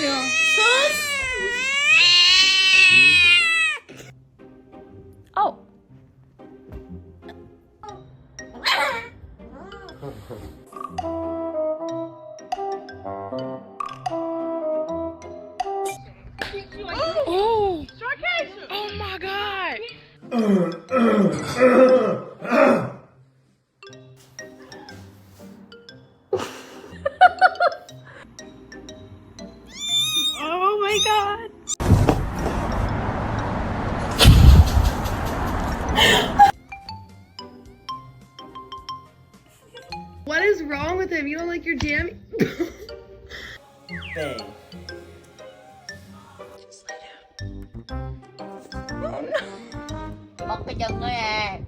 yapıyor. Sus. Oh. Oh! Oh my god! Oh my god! What is wrong with him? You don't like your jam? Bang. Bật cái chân nữa à.